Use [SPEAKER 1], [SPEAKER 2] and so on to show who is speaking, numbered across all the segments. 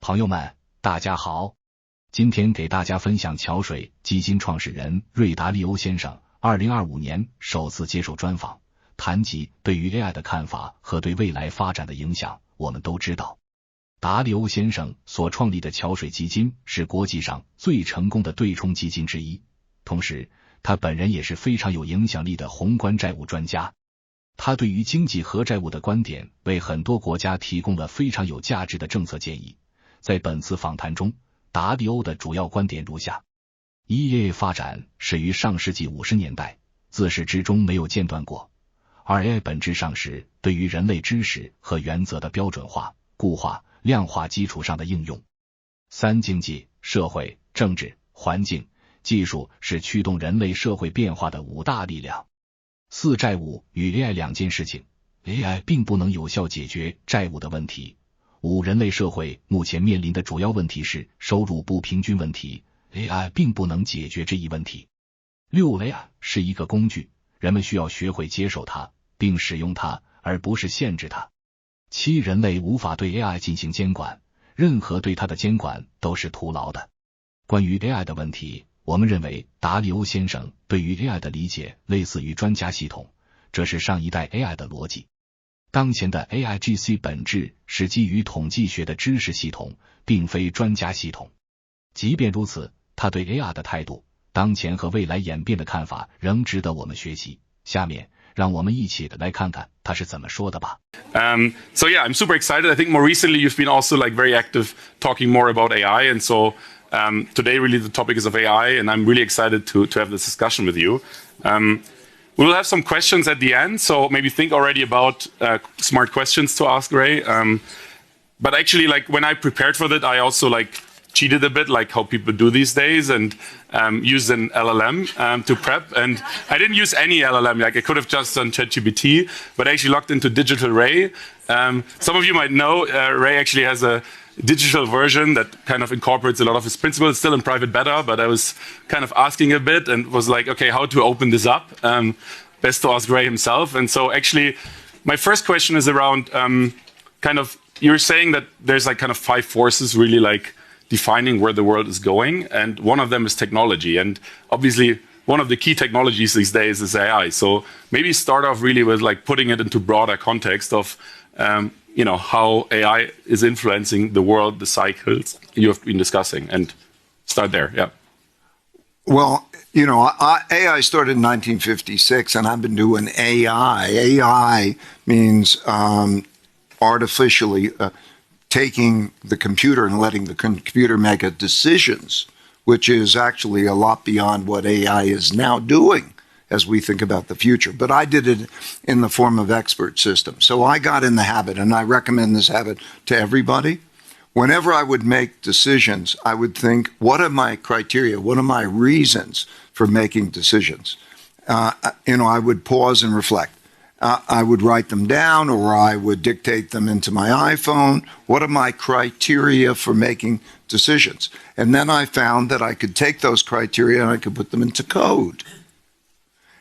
[SPEAKER 1] 朋友们，大家好。今天给大家分享桥水基金创始人瑞达利欧先生2025年首次接受专访，谈及对于 AI 的看法和对未来发展的影响。我们都知道，达利欧先生所创立的桥水基金是国际上最成功的对冲基金之一，同时他本人也是非常有影响力的宏观债务专家。他对于经济和债务的观点为很多国家提供了非常有价值的政策建议。在本次访谈中，达利欧的主要观点如下：AI 发展始于上世纪50年代，自始至终没有间断过。而 AI 本质上是对于人类知识和原则的标准化、固化、量化基础上的应用。3、经济、社会、政治、环境、技术是驱动人类社会变化的5大力量。4、债务与 AI 两件事情， AI 并不能有效解决债务的问题。5、人类社会目前面临的主要问题是收入不平均问题， AI 并不能解决这一问题。6、AI 是一个工具，人们需要学会接受它并使用它，而不是限制它。7、人类无法对 AI 进行监管，任何对它的监管都是徒劳的。关于 AI 的问题，我们认为达利欧先生对于 AI 的理解类似于专家系统，这是上一代 AI 的逻辑。当前的 AIGC 本质是基于统计学的知识系统，并非专家系统。即便如此，他对 AI 的态度、当前和未来演变的看法仍值得我们学习。下面让我们一起来看看他是怎么说的吧。
[SPEAKER 2] So yeah, I'm super excited. I think more recently you've been also very active talking more about AI, and so today really the topic is of AI, and I'm really excited to have this discussion with you. We will have some questions at the end, so maybe think already about smart questions to ask Ray. But actually, when I prepared for that, I also cheated a bit, like how people do these days, and used an LLM to prep. And I didn't use any LLM, I could have just done ChatGPT, but I actually logged into Digital Ray. Some of you might know Ray actually has a digital version that kind of incorporates a lot of his principles. It's still in private beta, but I was kind of asking a bit and was like, okay, how to open this up? Best to ask Ray himself. And so actually, my first question is around you're saying that there's kind of 5 forces really defining where the world is going, and one of them is technology. And obviously, one of the key technologies these days is AI. So maybe start off really with putting it into broader context of how AI is influencing the world, the cycles you have been discussing, and start there. Yeah.
[SPEAKER 3] Well, AI started in 1956, and I've been doing AI. AI means artificially taking the computer and letting the computer make decisions, which is actually a lot beyond what AI is now doing as we think about the future. But I did it in the form of expert systems. So I got in the habit, and I recommend this habit to everybody. Whenever I would make decisions, I would think, what are my criteria? What are my reasons for making decisions? I would pause and reflect. I would write them down, or I would dictate them into my iPhone. What are my criteria for making decisions? And then I found that I could take those criteria and I could put them into code.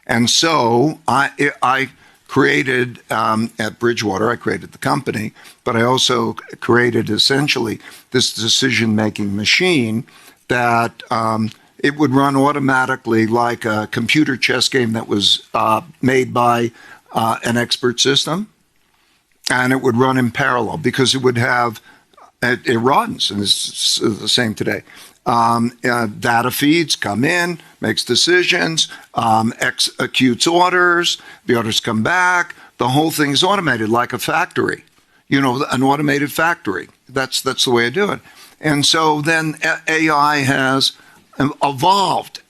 [SPEAKER 3] And so I created, at Bridgewater, I created the company, but I also created essentially this decision-making machine that it would run automatically like a computer chess game that was made by an expert system, and it would run in parallel because it would have, it runs, and it's the same today. Data feeds come in, makes decisions, executes orders, the orders come back, the whole thing is automated like a factory, an automated factory. That's the way I do it. And so then AI has evolved.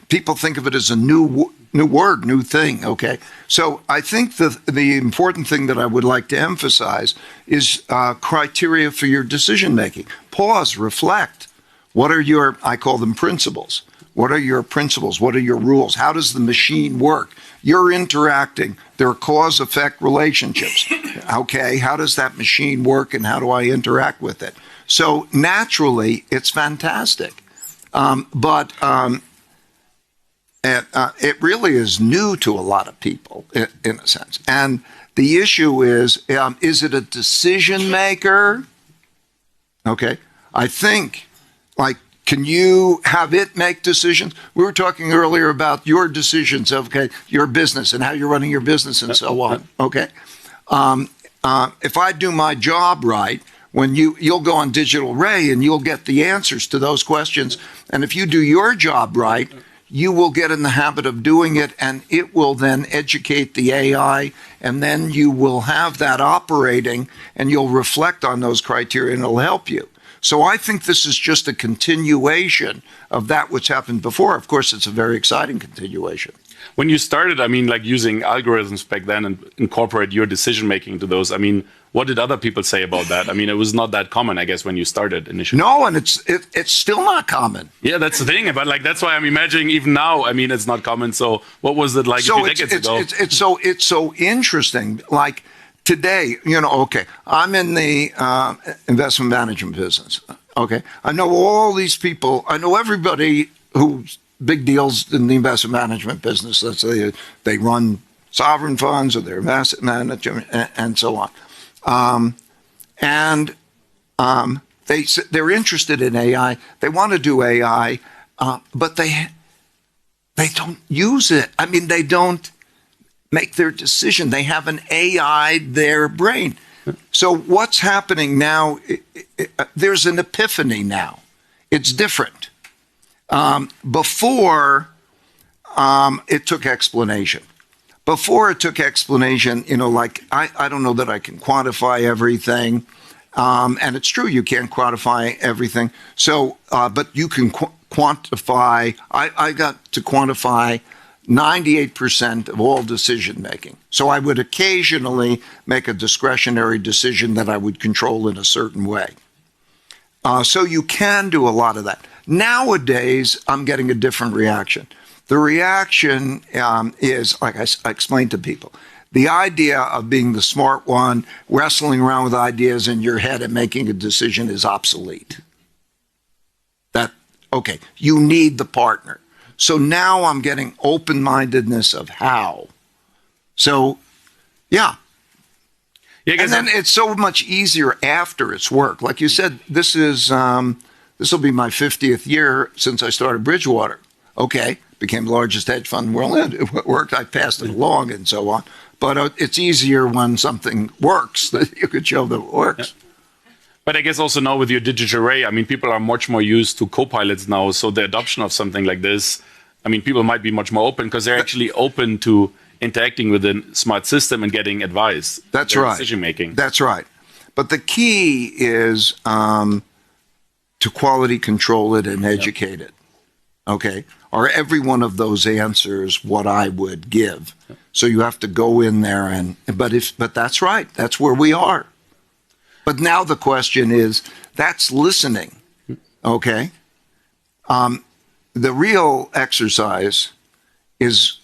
[SPEAKER 3] People think of it as a new word, new thing, okay? So I think the important thing that I would like to emphasize is criteria for your decision-making. Pause, reflect. What are your, I call them principles. What are your principles? What are your rules? How does the machine work? You're interacting. There are cause-effect relationships. Okay, how does that machine work and how do I interact with it? So naturally, it's fantastic. But it really is new to a lot of people, in a sense. And the issue is it a decision maker? Okay. I think, like, can you have it make decisions? We were talking earlier about your decisions of, okay, your business and how you're running your business and so on. Okay. If I do my job right, when you'll go on Digital Ray and you'll get the answers to those questions. And if you do your job right, you will get in the habit of doing it, and it will then educate the AI, and then you will have that operating, and you'll reflect on those criteria, and it'll help you. So I think this is just a continuation of that which happened before. Of course, it's a very exciting continuation.
[SPEAKER 2] When you started, I mean, like using algorithms back then and incorporate your decision making to those, I mean, what did other people say about that? I mean, it was not that common, I guess, when you started initially.
[SPEAKER 3] No, and it's still not common.
[SPEAKER 2] Yeah, that's the thing. But like, that's why I'm imagining even now, I mean, it's not common. So what was it like a few decades ago?
[SPEAKER 3] It's so interesting. Like today, you know, okay, I'm in the investment management business. Okay, I know all these people. I know everybody who's big deals in the investment management business. Let's say they run sovereign funds or they're asset management and so on. They're interested in AI. They want to do AI, but they don't use it. I mean, they don't make their decision. They have an AI their brain. So what's happening now? There's an epiphany now. It's different. Before it took explanation. Before it took explanation, you know, like, I don't know that I can quantify everything. And it's true, you can't quantify everything. So, but you can quantify, I got to quantify 98% of all decision making. So I would occasionally make a discretionary decision that I would control in a certain way. So you can do a lot of that. Nowadays, I'm getting a different reaction. The reaction is, like I explained to people, the idea of being the smart one, wrestling around with ideas in your head and making a decision is obsolete. Okay, you need the partner. So now I'm getting open-mindedness of how. So, yeah. And then it's so much easier after it's work. Like you said, this will be my 50th year since I started Bridgewater. Okay, became the largest hedge fund in the world. It worked. I passed it along and so on. But it's easier when something works that you could show that it works.
[SPEAKER 2] Yeah. But I guess also now with your digital array, I mean, people are much more used to co-pilots now. So the adoption of something like this, I mean, people might be much more open because they're actually open to interacting with a smart system and getting advice.
[SPEAKER 3] That's right.
[SPEAKER 2] Decision making.
[SPEAKER 3] That's right. But the key is to quality control it and educate it. Okay? Are every one of those answers what I would give? So you have to go in there but that's right. That's where we are. But now the question is, that's listening. Okay? The real exercise is,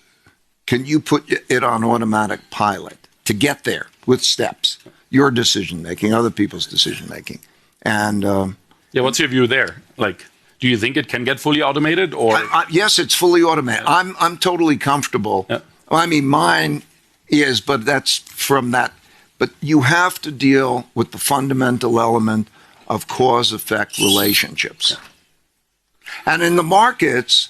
[SPEAKER 3] can you put it on automatic pilot to get there with steps? Your decision making, other people's decision making, and
[SPEAKER 2] what's your view there? Like, do you think it can get fully automated, or
[SPEAKER 3] yes, it's fully automated. Yeah. I'm totally comfortable. Yeah. I mean, mine is, but that's from that. But you have to deal with the fundamental element of cause-effect relationships, and in the markets,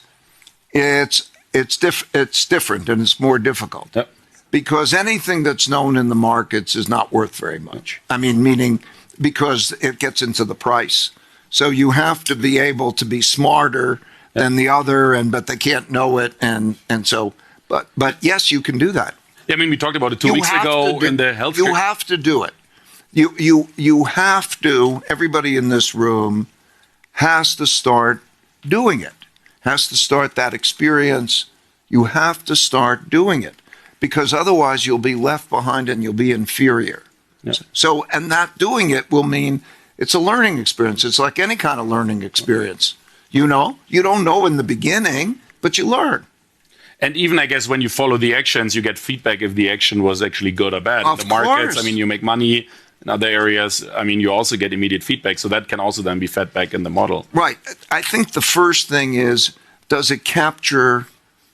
[SPEAKER 3] it's different and it's more difficult. Yep. Because anything that's known in the markets is not worth very much. I mean, meaning because it gets into the price. So you have to be able to be smarter than the other, but they can't know it, and so. But yes, you can do that.
[SPEAKER 2] Yeah, I mean, we talked about it 2 weeks ago in the healthcare.
[SPEAKER 3] You have to do it. You have to. Everybody in this room has to start doing it. Has to start that experience. You have to start doing it. Because otherwise you'll be left behind and you'll be inferior. Yeah. So, and that doing it will mean it's a learning experience. It's like any kind of learning experience. You know, you don't know in the beginning, but you learn.
[SPEAKER 2] And even, I guess, when you follow the actions, you get feedback if the action was actually good or bad.
[SPEAKER 3] Of
[SPEAKER 2] in the markets,
[SPEAKER 3] course.
[SPEAKER 2] I mean, you make money. In other areas, I mean, you also get immediate feedback. So that can also then be fed back in the model.
[SPEAKER 3] Right. I think the first thing is, does it capture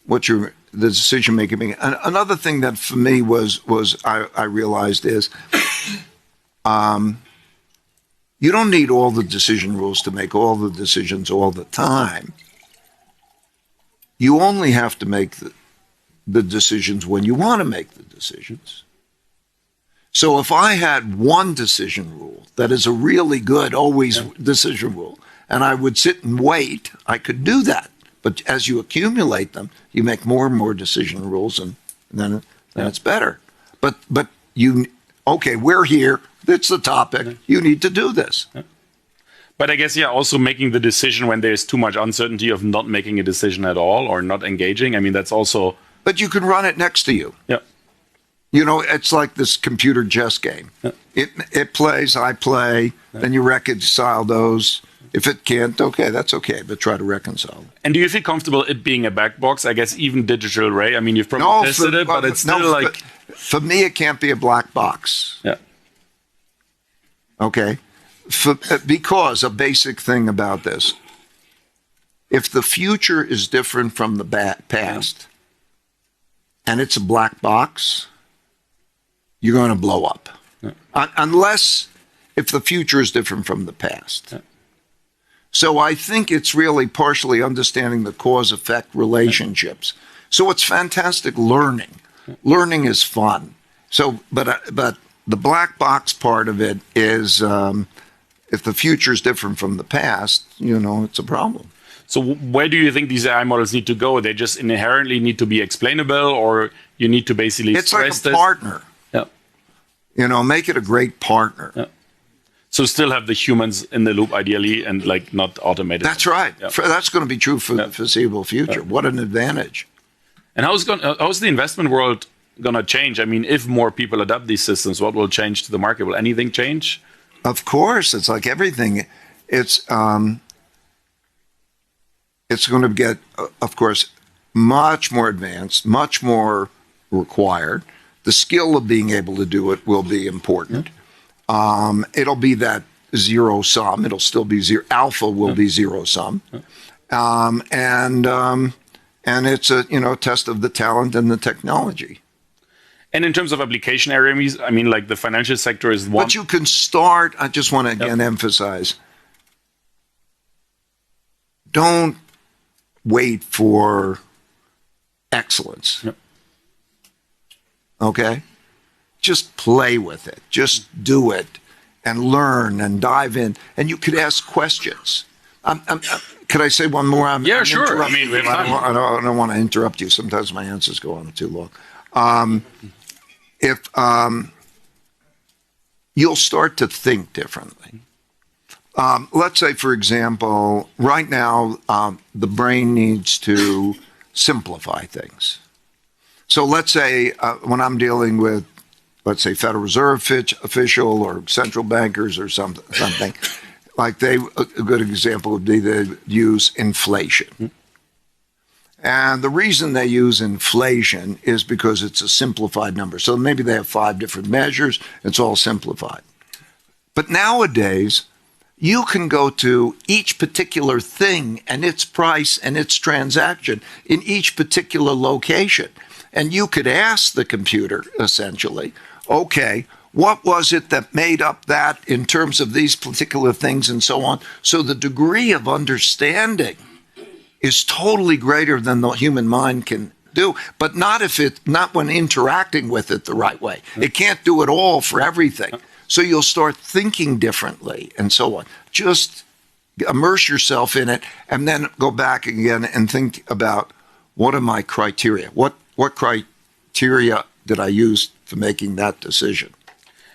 [SPEAKER 3] what the decision making? Another thing that for me was I realized is You don't need all the decision rules to make all the decisions all the time. You only have to make the decisions when you want to make the decisions. So if I had one decision rule that is a really good always decision rule, and I would sit and wait, I could do that. But as you accumulate them, you make more and more decision rules, and then it's better. But we're here. That's the topic. You need to do this.
[SPEAKER 2] But I guess, also making the decision when there's too much uncertainty of not making a decision at all or not engaging. I mean, that's also...
[SPEAKER 3] But you can run it next to you.
[SPEAKER 2] Yeah.
[SPEAKER 3] You know, it's like this computer chess game. Yeah. It plays, I play, then you reconcile those. If it can't, okay, that's okay, but try to reconcile.
[SPEAKER 2] And do you feel comfortable it being a black box? I guess even digital, Ray. I mean, you've probably tested it, but it's still like...
[SPEAKER 3] For me, it can't be a black box.
[SPEAKER 2] Yeah.
[SPEAKER 3] Okay? Because a basic thing about this, if the future is different from the past, and it's a black box, you're going to blow up. Yeah. Unless if the future is different from the past. Yeah. So I think it's really partially understanding the cause-effect relationships. So it's fantastic learning. Learning is fun. So, but the black box part of it is, if the future is different from the past, it's a problem.
[SPEAKER 2] So where do you think these AI models need to go? They just inherently need to be explainable, or you need to basically
[SPEAKER 3] it's like a partner.
[SPEAKER 2] Yeah.
[SPEAKER 3] Make it a great partner.
[SPEAKER 2] Yeah. So still have the humans in the loop ideally, and like not automated.
[SPEAKER 3] That's right. Yeah. That's going to be true for the foreseeable future. Yeah. What an advantage.
[SPEAKER 2] And how's the investment world going to change? I mean, if more people adopt these systems, what will change to the market? Will anything change?
[SPEAKER 3] Of course. It's like everything. It's going to get, of course, much more advanced, much more required. The skill of being able to do it will be important. It'll be that zero sum. It'll still be zero. Alpha will be zero sum. And it's a test of the talent and the technology.
[SPEAKER 2] And in terms of application areas, I mean, like the financial sector is one.
[SPEAKER 3] But you can start. I just want to again emphasize. Don't wait for excellence. Yep. Okay? Just play with it. Just do it and learn and dive in. And you could ask questions. Could I say one more?
[SPEAKER 2] Sure. I mean,
[SPEAKER 3] I don't want to interrupt you. Sometimes my answers go on too long. If you'll start to think differently. Let's say, for example, right now, the brain needs to simplify things. So let's say when I'm dealing with, let's say, Federal Reserve official or central bankers or something, like a good example would be they use inflation. And the reason they use inflation is because it's a simplified number. So maybe they have 5 different measures. It's all simplified. But nowadays, you can go to each particular thing and its price and its transaction in each particular location. And you could ask the computer, essentially, okay, what was it that made up that in terms of these particular things and so on? So the degree of understanding is totally greater than the human mind can do, but not when interacting with it the right way. It can't do it all for everything. So you'll start thinking differently and so on. Just immerse yourself in it and then go back again and think about, what are my criteria? What criteria did I use for making that decision?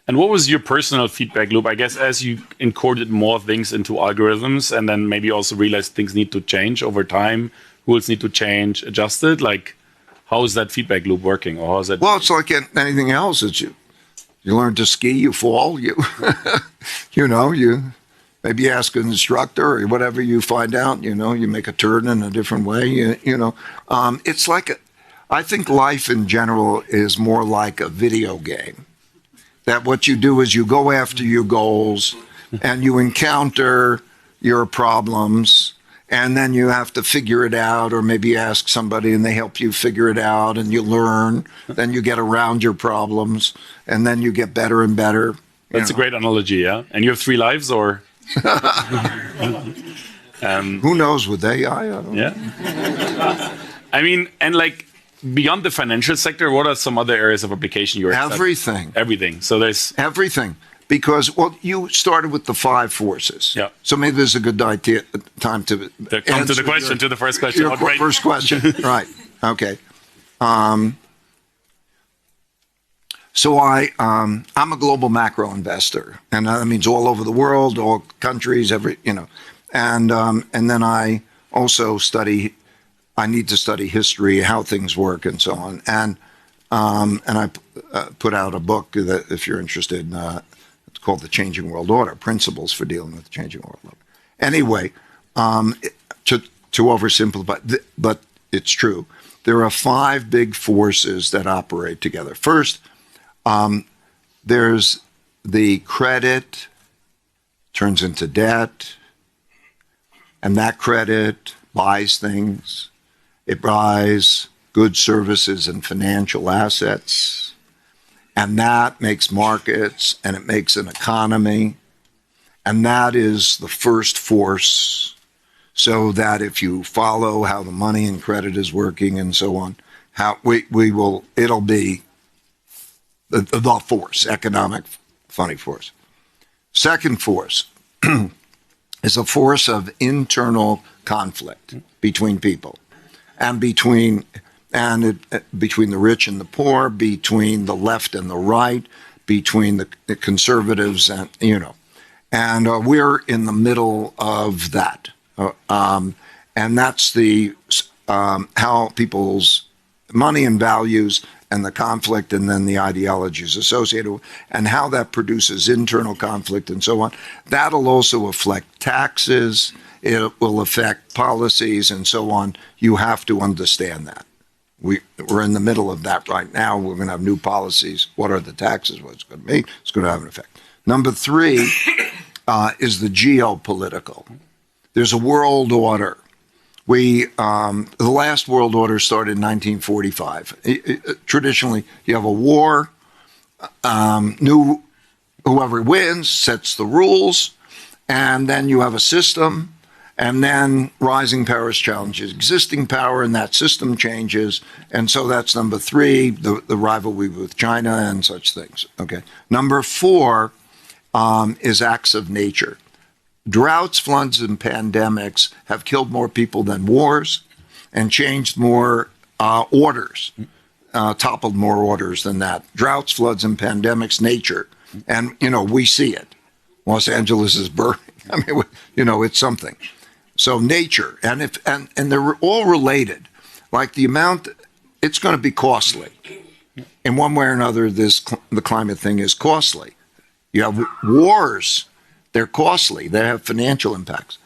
[SPEAKER 2] And what was your personal feedback loop? I guess as you encoded more things into algorithms and then maybe also realized things need to change over time, rules need to change, adjusted, like how is that feedback loop working? Or how is that?
[SPEAKER 3] Well, it's like anything else. It's you learn to ski, you fall, you maybe ask an instructor or whatever you find out, you make a turn in a different way, it's like, I think life in general is more like a video game. That what you do is you go after your goals and you encounter your problems and then you have to figure it out or maybe ask somebody and they help you figure it out and you learn. Then you get around your problems and then you get better and better.
[SPEAKER 2] That's a great analogy, yeah. And you have 3 lives, or?
[SPEAKER 3] Who knows with AI? I don't know.
[SPEAKER 2] Yeah. I mean, and like beyond the financial sector, what are some other areas of application you're
[SPEAKER 3] Everything.
[SPEAKER 2] Everything. So there's
[SPEAKER 3] everything. Because, well, you started with the 5 forces.
[SPEAKER 2] Yeah.
[SPEAKER 3] So maybe this is a good time to
[SPEAKER 2] come to the question, to the first question.
[SPEAKER 3] Your first question. Right. Okay. So I'm a global macro investor, and that means all over the world, all countries, and then I also I need to study history, how things work, and so on. And I put out a book that, if you're interested, it's called The Changing World Order: Principles for Dealing with the Changing World Order. Anyway, to oversimplify, but it's true. There are 5 big forces that operate together. First, there's the credit turns into debt, and that credit buys things. It buys goods, services, and financial assets, and that makes markets, and it makes an economy, and that is the first force. So that if you follow how the money and credit is working and so on, it'll be the force, economic funny force. Second force is a force of internal conflict between people, and between the rich and the poor, between the left and the right, between the conservatives and we're in the middle of that, and that's how people's money and values and the conflict, and then the ideologies associated with, and how that produces internal conflict and so on. That'll also affect taxes. It will affect policies and so on. You have to understand that. We're in the middle of that right now. We're going to have new policies. What are the taxes? What's going to be? It's going to have an effect. Number 3 is the geopolitical. There's a world order. The last world order started in 1945. Traditionally, you have a war. Whoever wins sets the rules, and then you have a system, and then rising powers challenges existing power, and that system changes. And so that's number 3, the rivalry with China and such things. Okay. Number 4 is acts of nature. Droughts, floods, and pandemics have killed more people than wars, and changed more orders, toppled more orders than that. Droughts, floods, and pandemics, nature. And, we see it. Los Angeles is burning. I mean, it's something. So nature, and they're all related. Like the amount, it's going to be costly. In one way or another, the climate thing is costly. You have wars. They're costly. They have financial impacts.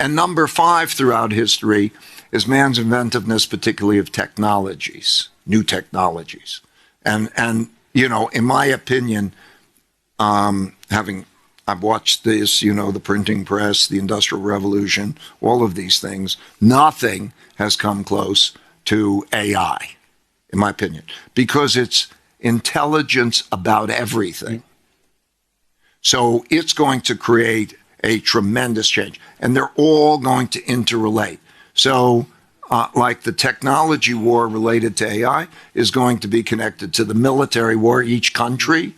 [SPEAKER 3] And number 5 throughout history is man's inventiveness, particularly of technologies, new technologies. And in my opinion, I've watched this, the printing press, the Industrial Revolution, all of these things. Nothing has come close to AI, in my opinion, because it's intelligence about everything. So it's going to create a tremendous change, and they're all going to interrelate. So like the technology war related to AI is going to be connected to the military war, each country,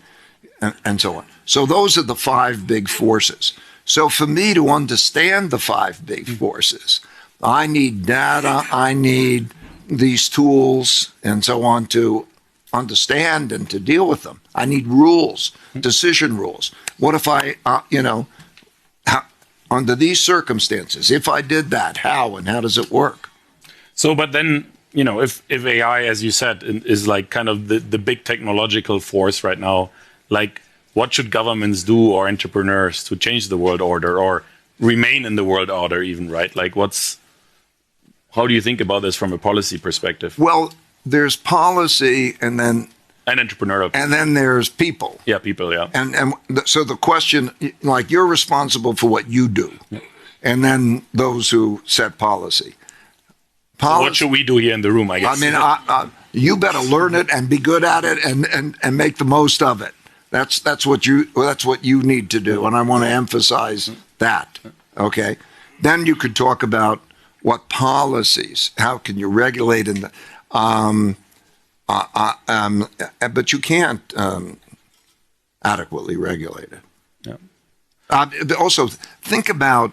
[SPEAKER 3] and so on. So those are the 5 big forces. So for me to understand the 5 big forces, I need data, I need these tools, and so on to understand and to deal with them. I need rules, decision rules. What if under these circumstances, if I did that, how and how does it work?
[SPEAKER 2] So, but then, if AI, as you said, is like kind of the big technological force right now, like what should governments do, or entrepreneurs, to change the world order or remain in the world order even, right? Like how do you think about this from a policy perspective?
[SPEAKER 3] Well, there's policy, and then
[SPEAKER 2] entrepreneurial,
[SPEAKER 3] and then there's people.
[SPEAKER 2] Yeah, people. Yeah.
[SPEAKER 3] And so the question, like, you're responsible for what you do, and then those who set policy.
[SPEAKER 2] So what should we do here in the room? I guess.
[SPEAKER 3] I mean, you better learn it and be good at it, and make the most of it. That's what you need to do, and I want to emphasize that. Okay, then you could talk about what policies, how can you regulate in the, but you can't adequately regulate it. Yeah. Also, think about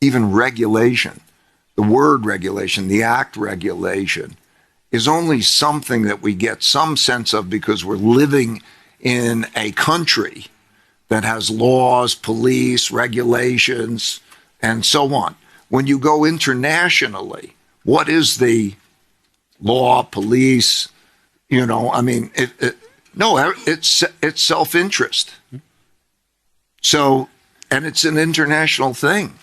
[SPEAKER 3] even regulation. The word regulation, the act regulation, is only something that we get some sense of because we're living in a country that has laws, police, regulations, and so on. When you go internationally, what is the law, police? You know, I mean, it's self-interest. So, and it's an international thing.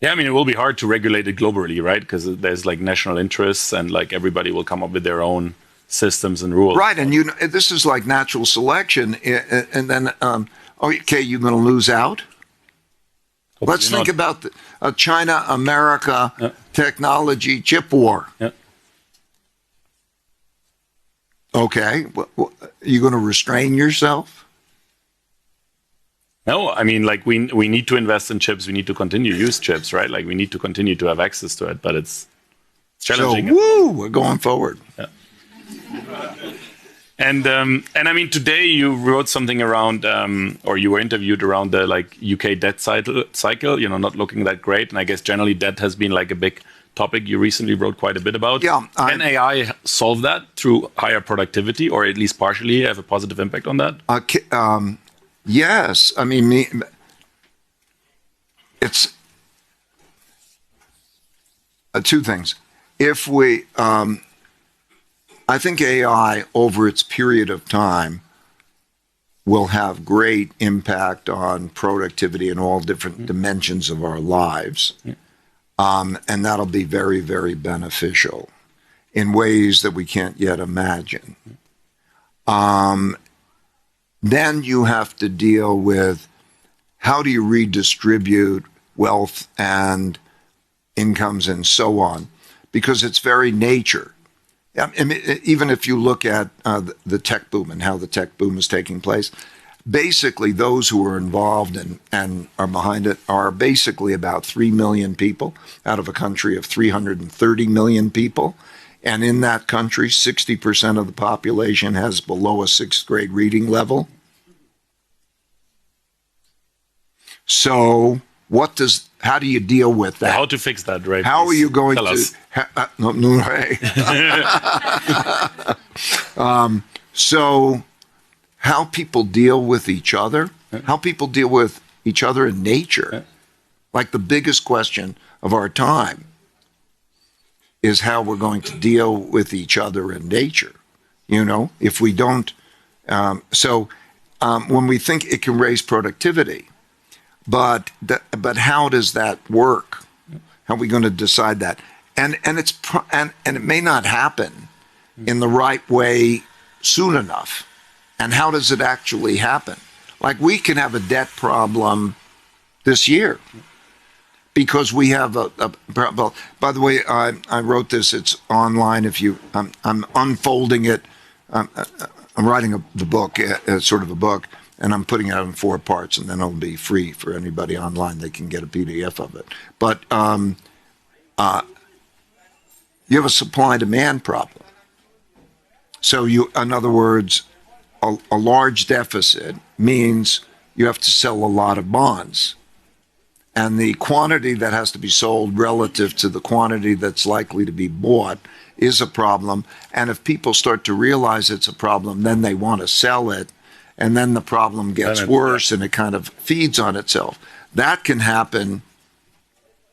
[SPEAKER 2] Yeah, I mean, it will be hard to regulate it globally, right? Because there's like national interests and like everybody will come up with their own systems and rules.
[SPEAKER 3] Right, and this is like natural selection. And then, okay, you're going to lose out?
[SPEAKER 2] Hopefully
[SPEAKER 3] Let's think about the China, America, technology, chip war.
[SPEAKER 2] Yeah.
[SPEAKER 3] Okay, are you going to restrain yourself?
[SPEAKER 2] No, I mean, like we need to invest in chips. We need to continue to use chips, right? Like we need to continue to have access to it, but it's challenging.
[SPEAKER 3] So, we're going forward.
[SPEAKER 2] Yeah. And I mean, today you wrote something around, or you were interviewed around the like UK debt cycle. You know, not looking that great. And I guess generally debt has been like a big topic you recently wrote quite a bit about.
[SPEAKER 3] Yeah.
[SPEAKER 2] Can AI solve that through higher productivity, or at least partially have a positive impact on that?
[SPEAKER 3] Yes, I mean, it's two things. If we, I think AI over its period of time will have great impact on productivity in all different dimensions of our lives. And that'll be very, very beneficial in ways that we can't yet imagine. Then you have to deal with how do you redistribute wealth and incomes and so on, because it's very nature. I mean, even if you look at the tech boom and how the tech boom is taking place, basically those who are involved and are behind it are basically about 3 million people out of a country of 330 million people. And in that country, 60% of the population has below a 6th grade reading level. So how do you deal with that?
[SPEAKER 2] How to fix that, right?
[SPEAKER 3] How are you going
[SPEAKER 2] Tell us.
[SPEAKER 3] So how people deal with each other, how people deal with each other in nature, like the biggest question of our time is how we're going to deal with each other in nature. You know, if we don't, when we think it can raise productivity, but how does that work? How are we going to decide that? And it may not happen in the right way soon enough. And how does it actually happen? Like we can have a debt problem this year because we have a problem. By the way, I wrote this. It's online. If you, I'm unfolding it. I'm writing the book, sort of a book, and I'm putting it out in 4 parts, and then it'll be free for anybody online. They can get a PDF of it. But you have a supply-demand problem. So in other words, a large deficit means you have to sell a lot of bonds. And the quantity that has to be sold relative to the quantity that's likely to be bought is a problem. And if people start to realize it's a problem, then they want to sell it. And then the problem gets worse and it kind of feeds on itself. That can happen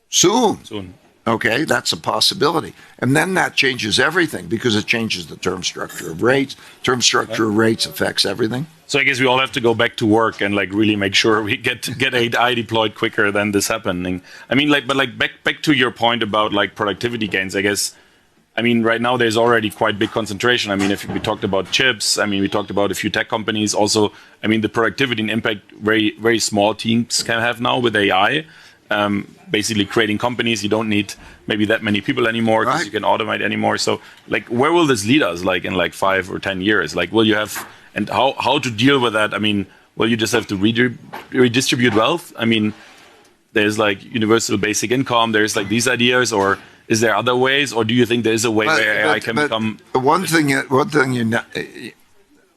[SPEAKER 3] soon. Okay, that's a possibility. And then that changes everything because it changes the term structure of rates. Term structure of rates affects everything.
[SPEAKER 2] So I guess we all have to go back to work and like really make sure we get AI deployed quicker than this happening. I mean, back to your point about like productivity gains, I guess. I mean, right now there's already quite big concentration. I mean, if we talked about chips, I mean, we talked about a few tech companies. Also, I mean, the productivity and impact very, very small teams can have now with AI. basically creating companies. You don't need maybe that many people anymore because you can automate anymore. So like, where will this lead us? Like in like 5 or 10 years? Like, will you have, and how to deal with that? I mean, will you just have to redistribute wealth? I mean, there's like universal basic income. There's like these ideas, or is there other ways? Or do you think there is a way where AI can become?
[SPEAKER 3] One thing you know,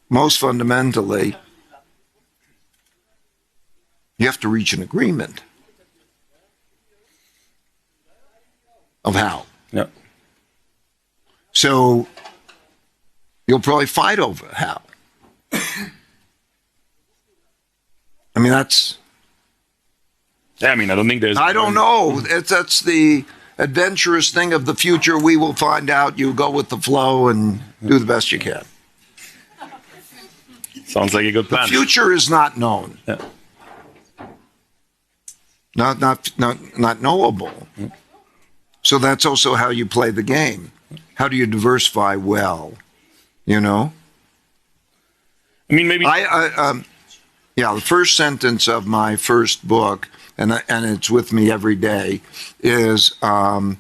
[SPEAKER 3] most fundamentally, you have to reach an agreement of how.
[SPEAKER 2] Yeah.
[SPEAKER 3] So you'll probably fight over how. I mean, that's.
[SPEAKER 2] Yeah, I mean, I don't think there's.
[SPEAKER 3] I don't know. That's the adventurous thing of the future. We will find out. You go with the flow and do the best you can.
[SPEAKER 2] Sounds like a good plan.
[SPEAKER 3] The future is not known.
[SPEAKER 2] Yeah.
[SPEAKER 3] Not knowable. So that's also how you play the game. How do you diversify well? You know.
[SPEAKER 2] I mean, maybe.
[SPEAKER 3] The first sentence of my first book, and it's with me every day, is I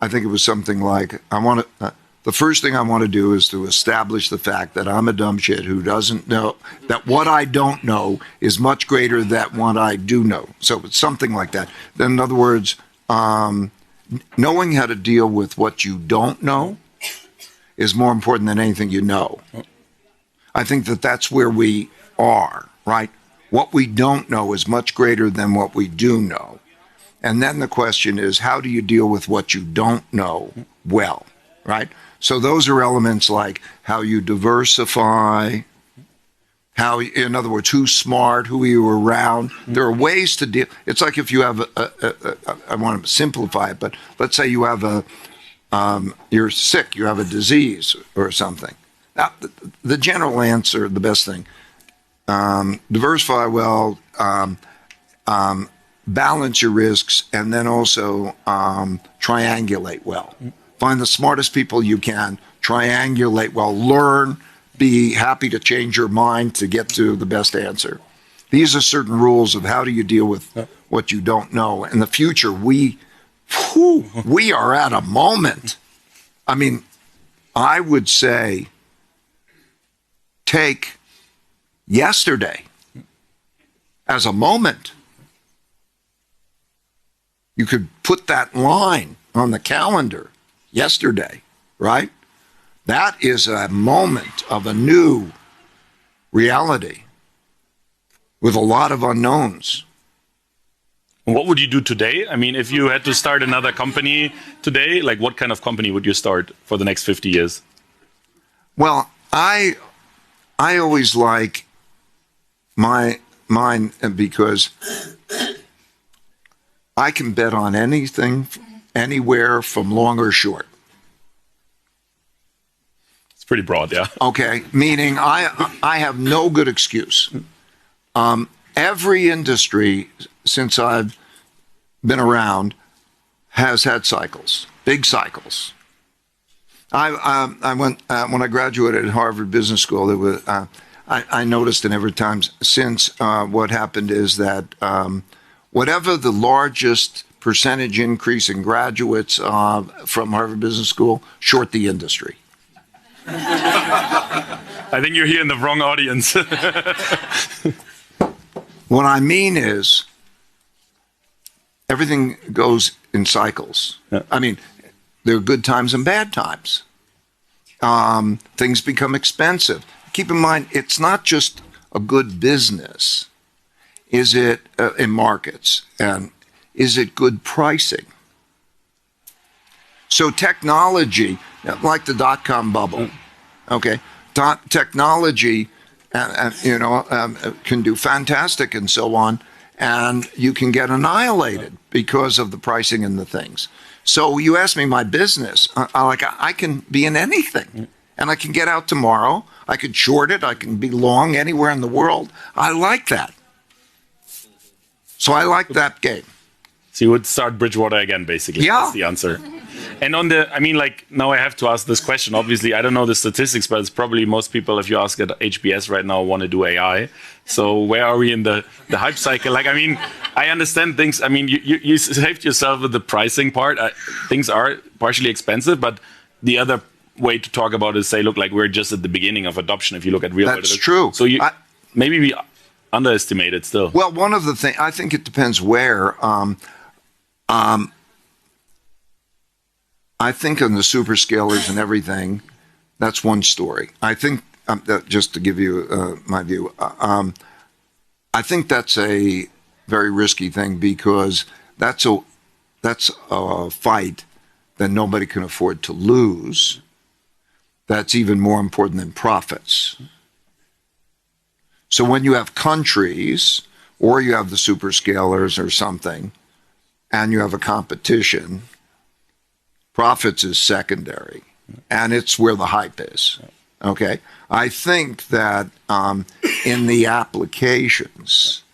[SPEAKER 3] think it was something like, the first thing I want to do is to establish the fact that I'm a dumb shit who doesn't know, that what I don't know is much greater than what I do know. So it's something like that. Then, in other words, knowing how to deal with what you don't know is more important than anything you know. I think that that's where we are, right? What we don't know is much greater than what we do know. And then the question is, how do you deal with what you don't know well, right? So those are elements like how you diversify, how, in other words, who's smart, who are you around. There are ways to deal. It's like if you have I want to simplify it, but let's say you have you're sick, you have a disease or something. Now, the general answer, the best thing, diversify well, balance your risks, and then also triangulate well. Find the smartest people you can, triangulate well, learn, be happy to change your mind to get to the best answer. These are certain rules of how do you deal with what you don't know. In the future, we are at a moment. I mean, I would say take yesterday as a moment. You could put that line on the calendar, yesterday, right? That is a moment of a new reality with a lot of unknowns.
[SPEAKER 2] What would you do today? I mean, if you had to start another company today, like what kind of company would you start for the next 50 years?
[SPEAKER 3] Well, I always like mine because I can bet on anything, anywhere from long or short.
[SPEAKER 2] It's pretty broad, yeah.
[SPEAKER 3] Okay, meaning I have no good excuse. Every industry since I've been around has had cycles, big cycles. I went when I graduated at Harvard Business School. There was I noticed in every time since what happened is that whatever the largest percentage increase in graduates from Harvard Business School, short the industry.
[SPEAKER 2] I think you're here in the wrong audience.
[SPEAKER 3] What I mean is, everything goes in cycles.
[SPEAKER 2] Yeah.
[SPEAKER 3] I mean, there are good times and bad times. Things become expensive. Keep in mind, it's not just a good business. Is it in markets? And is it good pricing? So technology, like the dot-com bubble, okay? Technology, can do fantastic and so on, and you can get annihilated because of the pricing and the things. So you ask me my business, I can be in anything, and I can get out tomorrow. I could short it. I can be long anywhere in the world. I like that. So I like that game.
[SPEAKER 2] So you would start Bridgewater again, basically.
[SPEAKER 3] Yeah.
[SPEAKER 2] That's the answer. And on the, I mean, like, now I have to ask this question. Obviously, I don't know the statistics, but it's probably most people, if you ask at HBS right now, want to do AI. So where are we in the hype cycle? Like, I mean, I understand things. I mean, you saved yourself with the pricing part. Things are partially expensive, but the other way to talk about it is say, look, like we're just at the beginning of adoption. If you look at real,
[SPEAKER 3] that's true.
[SPEAKER 2] So maybe we underestimate it still.
[SPEAKER 3] Well, one of the things, I think it depends where. I think on the superscalers and everything, that's one story. I think, just to give you my view, I think that's a very risky thing because that's a fight that nobody can afford to lose. That's even more important than profits. So when you have countries or you have the superscalers or something, and you have a competition, profits is secondary, and it's where the hype is. Okay, I think that in the applications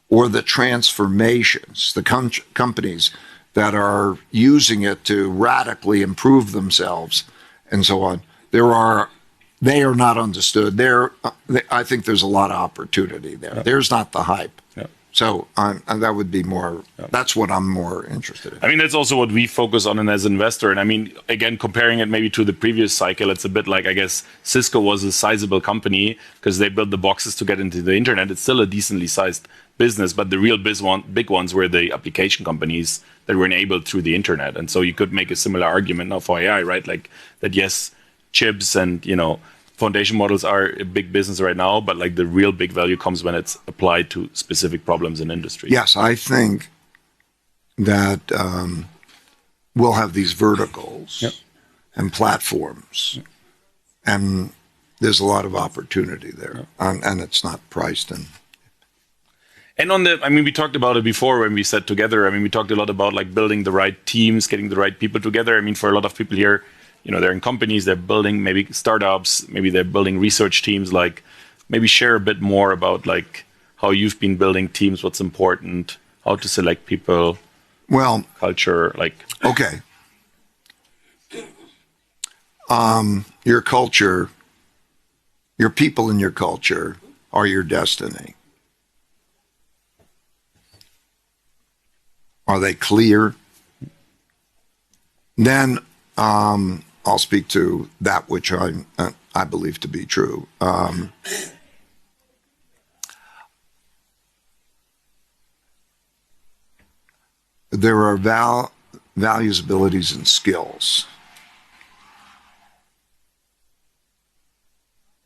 [SPEAKER 3] or the transformations, the companies that are using it to radically improve themselves and so on, they are not understood. I think there's a lot of opportunity there. Yeah. There's not the hype. Yeah. So that would be more, that's what I'm more interested in.
[SPEAKER 2] I mean, that's also what we focus on as an investor. And I mean, again, comparing it maybe to the previous cycle, it's a bit like, I guess, Cisco was a sizable company because they built the boxes to get into the internet. It's still a decently sized business, but the real big ones were the application companies that were enabled through the internet. And so you could make a similar argument now for AI, right? Like that, yes, chips and, foundation models are a big business right now, but like the real big value comes when it's applied to specific problems in industry.
[SPEAKER 3] Yes, I think that we'll have these verticals and platforms, and there's a lot of opportunity there, and it's not priced in.
[SPEAKER 2] And we talked about it before when we sat together. I mean, we talked a lot about like building the right teams, getting the right people together. I mean, for a lot of people here, they're in companies, they're building maybe startups, maybe they're building research teams. Like, maybe share a bit more about like how you've been building teams, what's important, how to select people, culture, like.
[SPEAKER 3] Okay. Your culture, your people in your culture are your destiny. Are they clear? Then I'll speak to that which I believe to be true. There are values, abilities, and skills.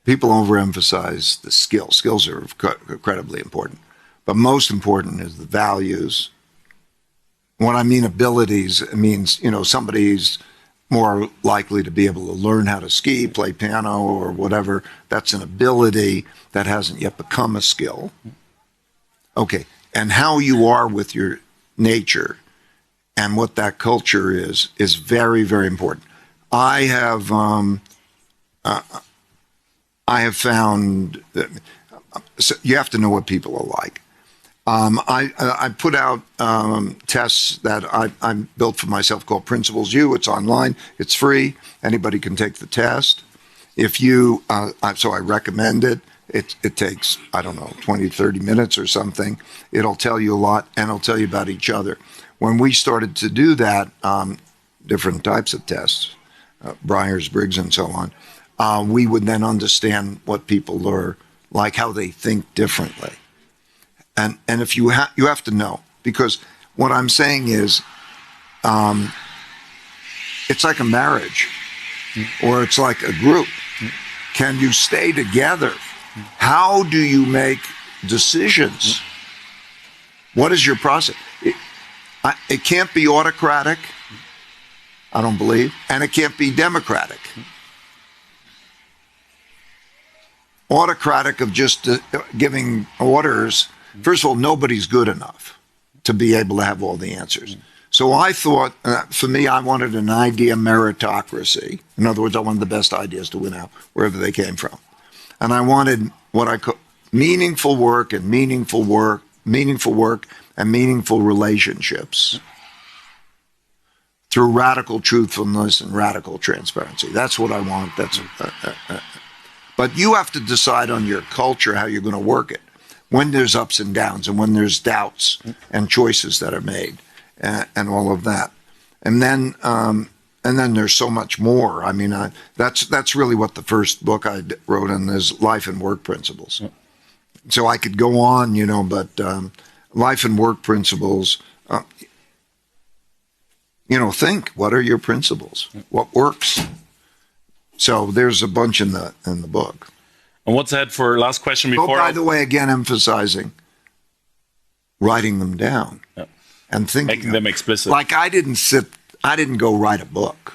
[SPEAKER 3] People overemphasize the skills. Skills are incredibly important. But most important is the values. When I mean abilities, it means, somebody's more likely to be able to learn how to ski, play piano, or whatever. That's an ability that hasn't yet become a skill. Okay, and how you are with your nature and what that culture is very, very important. I have found that you have to know what people are like. I put out tests that I built for myself called Principles U. It's online. It's free. Anybody can take the test. So I recommend it. It takes, 20, 30 minutes or something. It'll tell you a lot, and it'll tell you about each other. When we started to do that, different types of tests, Myers-Briggs and so on, we would then understand what people are like, how they think differently. And if you have to know, because what I'm saying is, it's like a marriage, or it's like a group. Can you stay together? How do you make decisions? What is your process? It can't be autocratic, I don't believe, and it can't be democratic. Autocratic of just giving orders. First of all, nobody's good enough to be able to have all the answers. So I thought, for me, I wanted an idea meritocracy. In other words, I wanted the best ideas to win out, wherever they came from. And I wanted what I call meaningful work and meaningful relationships. through radical truthfulness and radical transparency. That's what I want. But you have to decide on your culture how you're going to work it. When there's ups and downs, and when there's doubts and choices that are made, and all of that, and then there's so much more. I mean, that's really what the first book I wrote on is life and work principles. So I could go on, but life and work principles. Think, what are your principles? What works? So there's a bunch in the book.
[SPEAKER 2] And what's ahead for last question before?
[SPEAKER 3] By the way, again, emphasizing writing them down and thinking,
[SPEAKER 2] making them explicit.
[SPEAKER 3] Like I didn't go write a book.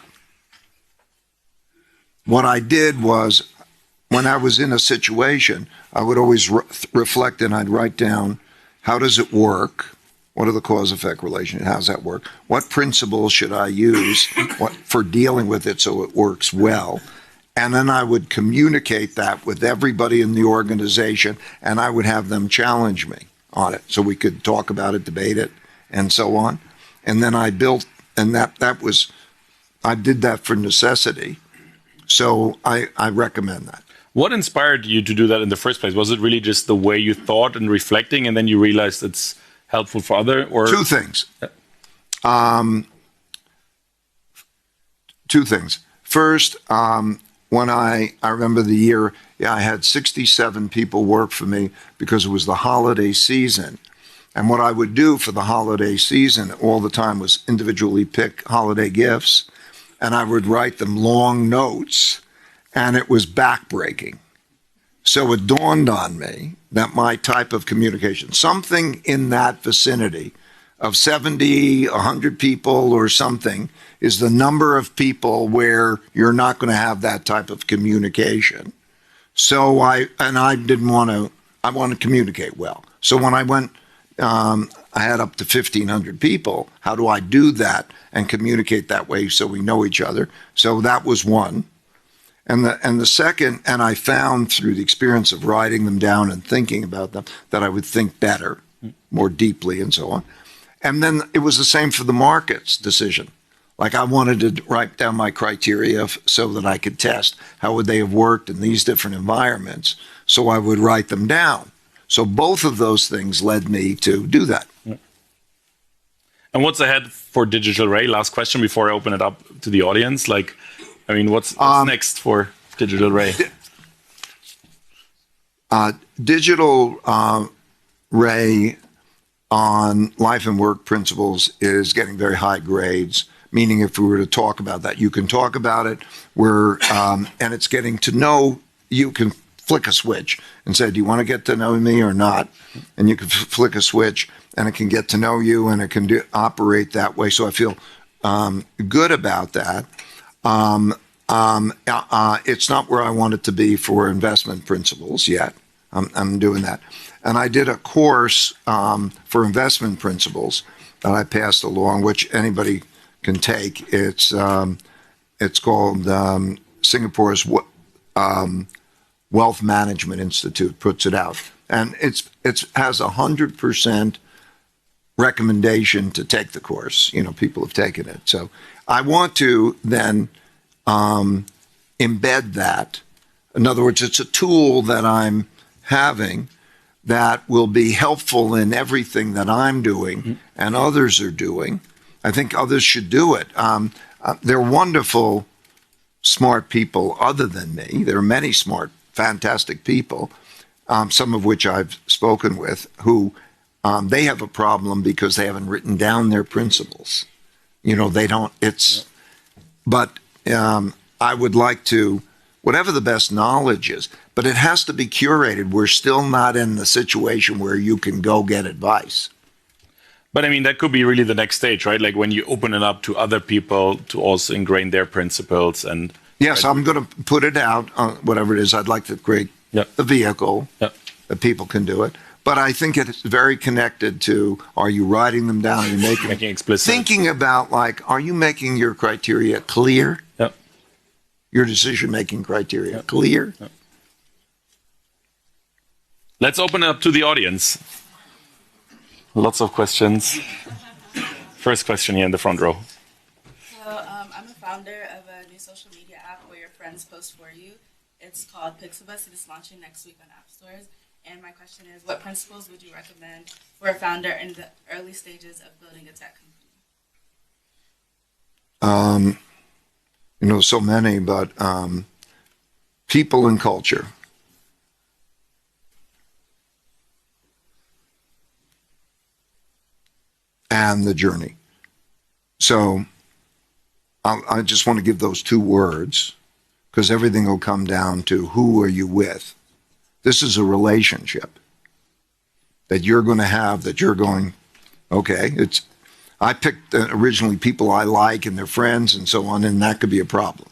[SPEAKER 3] What I did was, when I was in a situation, I would always reflect and I'd write down, how does it work? What are the cause-effect relations? How does that work? What principles should I use for dealing with it so it works well? And then I would communicate that with everybody in the organization, and I would have them challenge me on it so we could talk about it, debate it, and so on. And then I built, and I did that for necessity. So I recommend that.
[SPEAKER 2] What inspired you to do that in the first place? Was it really just the way you thought and reflecting, and then you realized it's helpful for other, or
[SPEAKER 3] two things? Two things. First, when I remember the year, I had 67 people work for me because it was the holiday season. And what I would do for the holiday season all the time was individually pick holiday gifts, and I would write them long notes, and it was backbreaking. So it dawned on me that my type of communication, something in that vicinity of 70, 100 people or something, is the number of people where you're not going to have that type of communication. So I want to communicate well. So when I went, I had up to 1,500 people. How do I do that and communicate that way so we know each other? So that was one. And the second, and I found through the experience of writing them down and thinking about them, that I would think better, more deeply, and so on. And then it was the same for the markets decision. Like I wanted to write down my criteria so that I could test how would they have worked in these different environments. So I would write them down. So both of those things led me to do that.
[SPEAKER 2] And what's ahead for Digital Ray? Last question before I open it up to the audience. What's next for Digital Ray?
[SPEAKER 3] Digital Ray on life and work principles is getting very high grades. Meaning, if we were to talk about that, you can talk about it. And it's getting to know. You can flick a switch and say, "Do you want to get to know me or not?" And you can flick a switch, and it can get to know you, and it can operate that way. So I feel good about that. It's not where I want it to be for investment principles yet. I'm doing that. And I did a course for investment principles that I passed along, which anybody can take. It's called Singapore's Wealth Management Institute puts it out, and it has 100% recommendation to take the course. People have taken it, so I want to then embed that. In other words, it's a tool that I'm having that will be helpful in everything that I'm doing and others are doing. I think others should do it. They're wonderful, smart people other than me. There are many smart, fantastic people, some of which I've spoken with, who they have a problem because they haven't written down their principles. They don't, but I would like to, whatever the best knowledge is, but it has to be curated. We're still not in the situation where you can go get advice.
[SPEAKER 2] But that could be really the next stage, right? Like when you open it up to other people to also ingrain their principles and.
[SPEAKER 3] Yes, I'm going to put it out, whatever it is. I'd like to create a vehicle that people can do it. But I think it's very connected to, are you writing them down? Are you making
[SPEAKER 2] explicit?
[SPEAKER 3] Thinking about, are you making your criteria clear?
[SPEAKER 2] Yep.
[SPEAKER 3] Your decision-making criteria clear?
[SPEAKER 2] Yep. Let's open it up to the audience. Lots of questions. First question here in the front row.
[SPEAKER 4] founder of a new social media app where your friends post for you. It's called Pixabus. It is launching next week on app stores. And my question is, what principles would you recommend for a founder in the early stages of building a tech company?
[SPEAKER 3] So many, but people and culture. And the journey. So I just want to give those two words because everything will come down to who are you with. This is a relationship that you're going to have, that you're going, okay, I picked originally people I like and their friends and so on, and that could be a problem.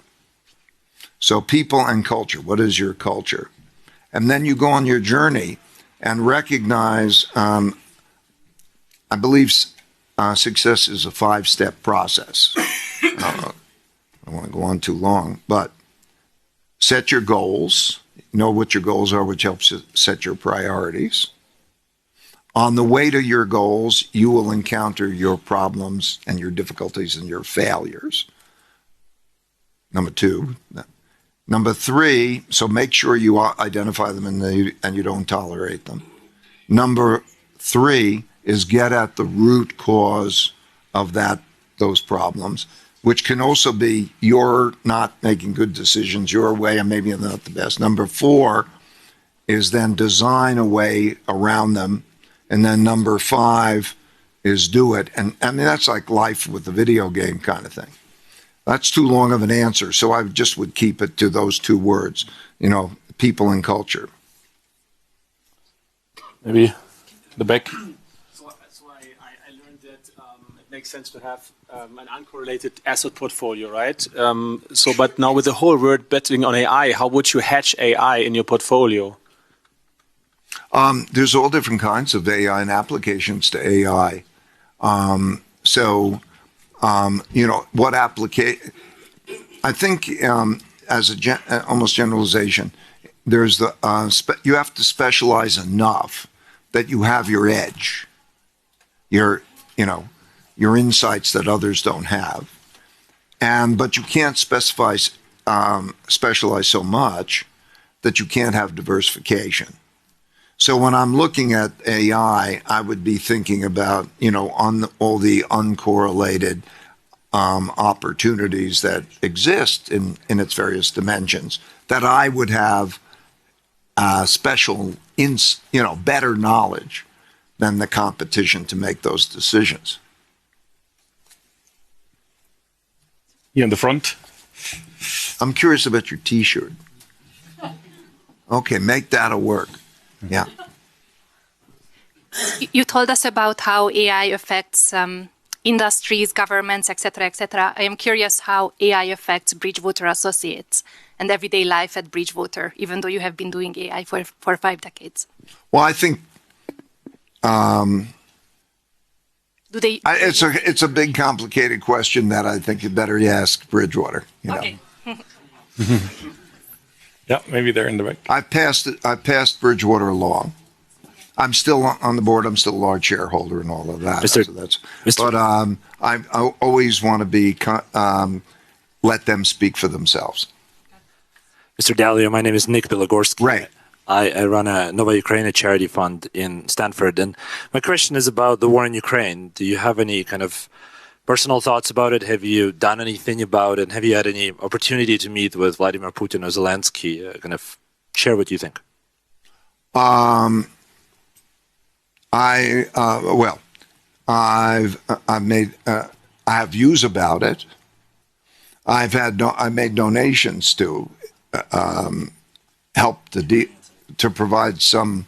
[SPEAKER 3] So people and culture, what is your culture? And then you go on your journey and recognize, I believe success is a 5-step process. I don't want to go on too long, but set your goals, know what your goals are, which helps you set your priorities. On the way to your goals, you will encounter your problems and your difficulties and your failures. Number 2. Number 3, so make sure you identify them and you don't tolerate them. Number 3 is get at the root cause of those problems, which can also be you're not making good decisions your way and maybe not the best. Number 4 is then design a way around them. And then number 5 is do it. And I mean, that's like life with the video game kind of thing. That's too long of an answer. So I just would keep it to those 2 words, people and culture.
[SPEAKER 2] Maybe the back.
[SPEAKER 5] So I learned that it makes sense to have an uncorrelated asset portfolio, right? But now with the whole world betting on AI, how would you hedge AI in your portfolio?
[SPEAKER 3] There's all different kinds of AI and applications to AI. What application? I think as almost generalization, there's you have to specialize enough that you have your edge, your insights that others don't have, but you can't specialize so much that you can't have diversification. So when I'm looking at AI, I would be thinking about, on all the uncorrelated opportunities that exist in its various dimensions, that I would have better knowledge than the competition to make those decisions.
[SPEAKER 2] Here in the front.
[SPEAKER 3] I'm curious about your T-shirt. Okay, make that a work. Yeah.
[SPEAKER 6] You told us about how AI affects industries, governments, etc., etc. I am curious how AI affects Bridgewater Associates and everyday life at Bridgewater, even though you have been doing AI for 5 decades.
[SPEAKER 3] Well, I think it's a big, complicated question that I think you better ask Bridgewater.
[SPEAKER 6] Okay.
[SPEAKER 2] Yeah, maybe they're in the back.
[SPEAKER 3] I passed Bridgewater along. I'm still on the board. I'm still a large shareholder and all of that. But I always want to let them speak for themselves.
[SPEAKER 7] Mr. Dalio, my name is Nick Bilogorski.
[SPEAKER 3] Right.
[SPEAKER 7] I run a Nova Ukraine charity fund in Stanford. And my question is about the war in Ukraine. Do you have any kind of personal thoughts about it? Have you done anything about it? Have you had any opportunity to meet with Vladimir Putin or Zelensky? Kind of share what you think.
[SPEAKER 3] I have views about it. I made donations to help to provide some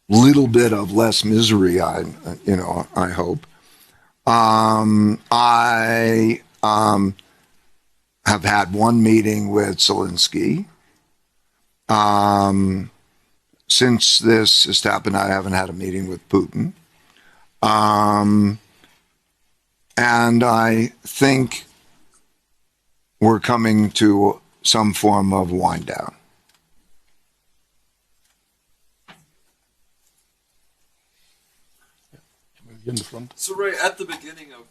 [SPEAKER 3] little bit of less misery. I hope. I have had one meeting with Zelensky. Since this has happened, I haven't had a meeting with Putin. And I think we're coming to some form of wind down.
[SPEAKER 2] In the front.
[SPEAKER 8] So Ray, at the beginning of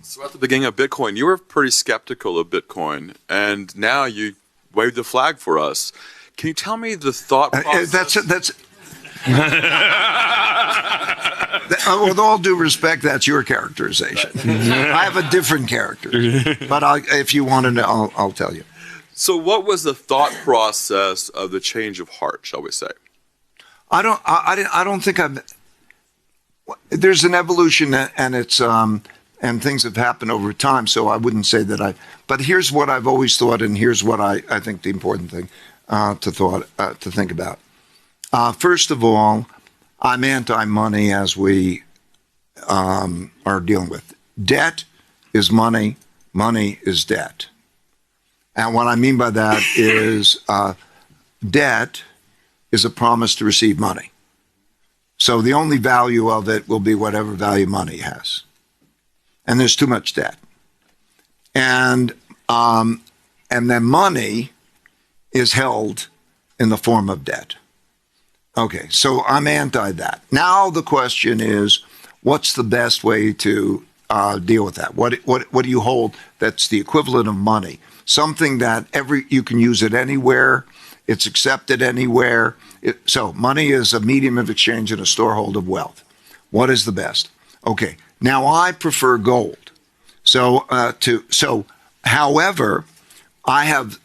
[SPEAKER 8] So at the beginning of Bitcoin, you were pretty skeptical of Bitcoin, and now you waved the flag for us. Can you tell me the thought process?
[SPEAKER 3] With all due respect, that's your characterization. I have a different character, but if you want to know, I'll tell you.
[SPEAKER 8] So what was the thought process of the change of heart, shall we say?
[SPEAKER 3] I don't think there's an evolution, and it's and things have happened over time, so I wouldn't say that but here's what I've always thought, and here's what I think the important thing to think about. First of all, I'm anti-money as we are dealing with. Debt is money. Money is debt. And what I mean by that is debt is a promise to receive money. So the only value of it will be whatever value money has. And there's too much debt. And then money is held in the form of debt. Okay, so I'm anti that. Now the question is, what's the best way to deal with that? What do you hold that's the equivalent of money? Something that you can use it anywhere, it's accepted anywhere. So money is a medium of exchange and a storehold of wealth. What is the best? Okay, now I prefer gold. However, I have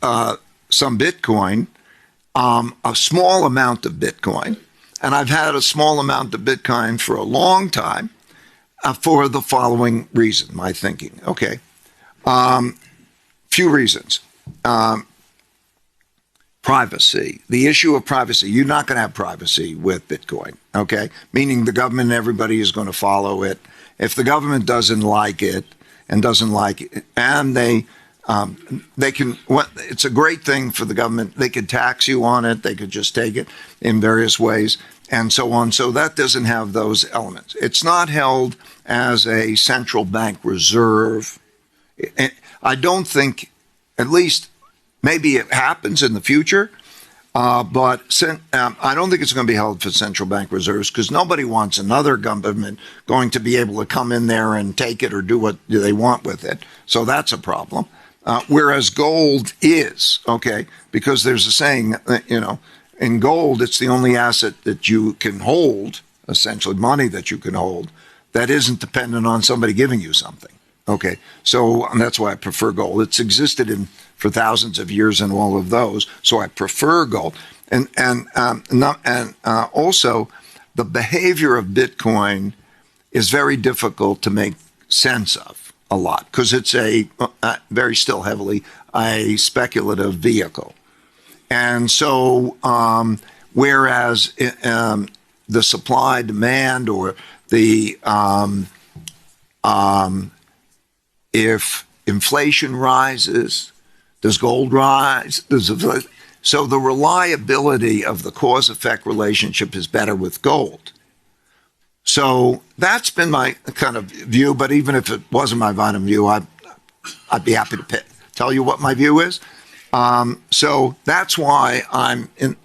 [SPEAKER 3] some Bitcoin, a small amount of Bitcoin, and I've had a small amount of Bitcoin for a long time for the following reason, my thinking. Okay. Few reasons. Privacy, the issue of privacy. You're not going to have privacy with Bitcoin, okay? Meaning the government and everybody is going to follow it. If the government doesn't like it, and they can, it's a great thing for the government. They could tax you on it. They could just take it in various ways and so on. So that doesn't have those elements. It's not held as a central bank reserve. I don't think, at least maybe it happens in the future, but I don't think it's going to be held for central bank reserves because nobody wants another government going to be able to come in there and take it or do what they want with it. So that's a problem. Whereas gold is, okay, because there's a saying, in gold, it's the only asset that you can hold, essentially money that you can hold, that isn't dependent on somebody giving you something. Okay, so that's why I prefer gold. It's existed for thousands of years in all of those, so I prefer gold. And also, the behavior of Bitcoin is very difficult to make sense of a lot because it's very still heavily a speculative vehicle. And so, whereas the supply demand or the if inflation rises, does gold rise? So the reliability of the cause-effect relationship is better with gold. So that's been my kind of view, but even if it wasn't my view, I'd be happy to tell you what my view is. So that's why I'm in,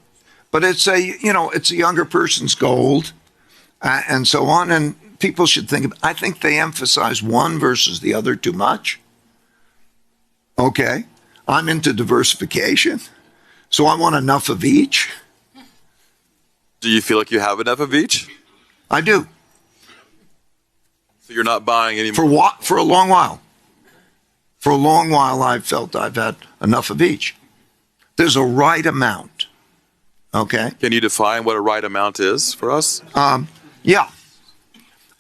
[SPEAKER 3] but it's a younger person's gold and so on. And people should I think they emphasize one versus the other too much. Okay. I'm into diversification. So I want enough of each.
[SPEAKER 8] Do you feel like you have enough of each?
[SPEAKER 3] I do.
[SPEAKER 8] So you're not buying any more?
[SPEAKER 3] For a long while. For a long while, I've felt I've had enough of each. There's a right amount. Okay.
[SPEAKER 8] Can you define what a right amount is for us?
[SPEAKER 3] Yeah.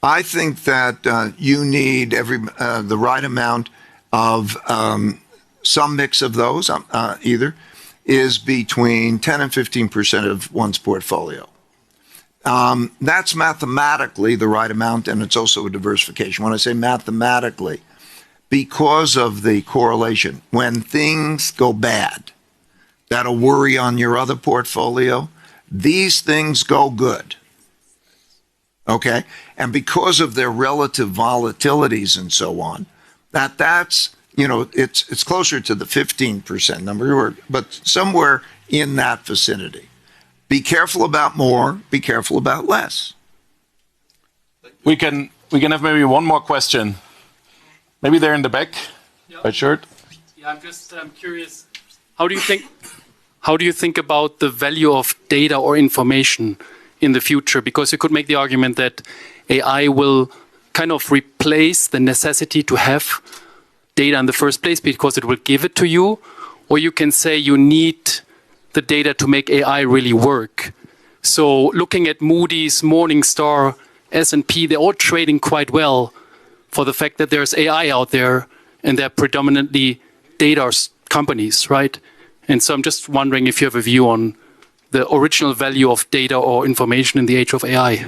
[SPEAKER 3] I think that you need the right amount of some mix of those, either, is between 10 and 15% of one's portfolio. That's mathematically the right amount, and it's also a diversification. When I say mathematically, because of the correlation, when things go bad, that'll worry on your other portfolio, these things go good. Okay? And because of their relative volatilities and so on, that's it's closer to the 15% number, but somewhere in that vicinity. Be careful about more, be careful about less.
[SPEAKER 2] We can have maybe one more question. Maybe they're in the back, white shirt.
[SPEAKER 9] Yeah, I'm just curious. How do you think about the value of data or information in the future? Because you could make the argument that AI will kind of replace the necessity to have data in the first place because it will give it to you, or you can say you need the data to make AI really work. So looking at Moody's, Morningstar, S&P, they're all trading quite well for the fact that there's AI out there and they're predominantly data companies, right? And so I'm just wondering if you have a view on the original value of data or information in the age of AI.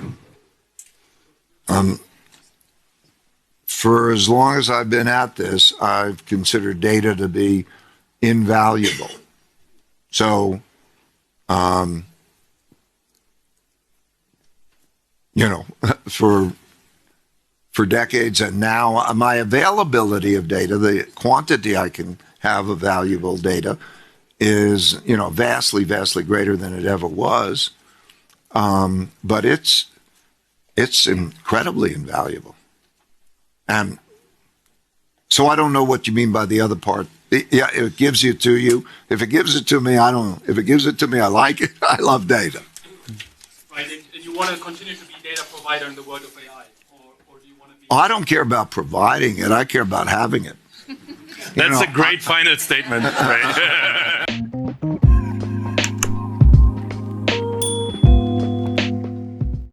[SPEAKER 3] For as long as I've been at this, I've considered data to be invaluable. So, for decades, and now my availability of data, the quantity I can have of valuable data is, vastly, vastly greater than it ever was. But it's incredibly invaluable. And so I don't know what you mean by the other part. Yeah, it gives it to you. If it gives it to me, I don't know. If it gives it to me, I like it. I love data.
[SPEAKER 9] Right, and you want to continue to be data provider in the world of AI? Or do you want to be...
[SPEAKER 3] I don't care about providing it. I care about having it.
[SPEAKER 2] That's a great final statement, right?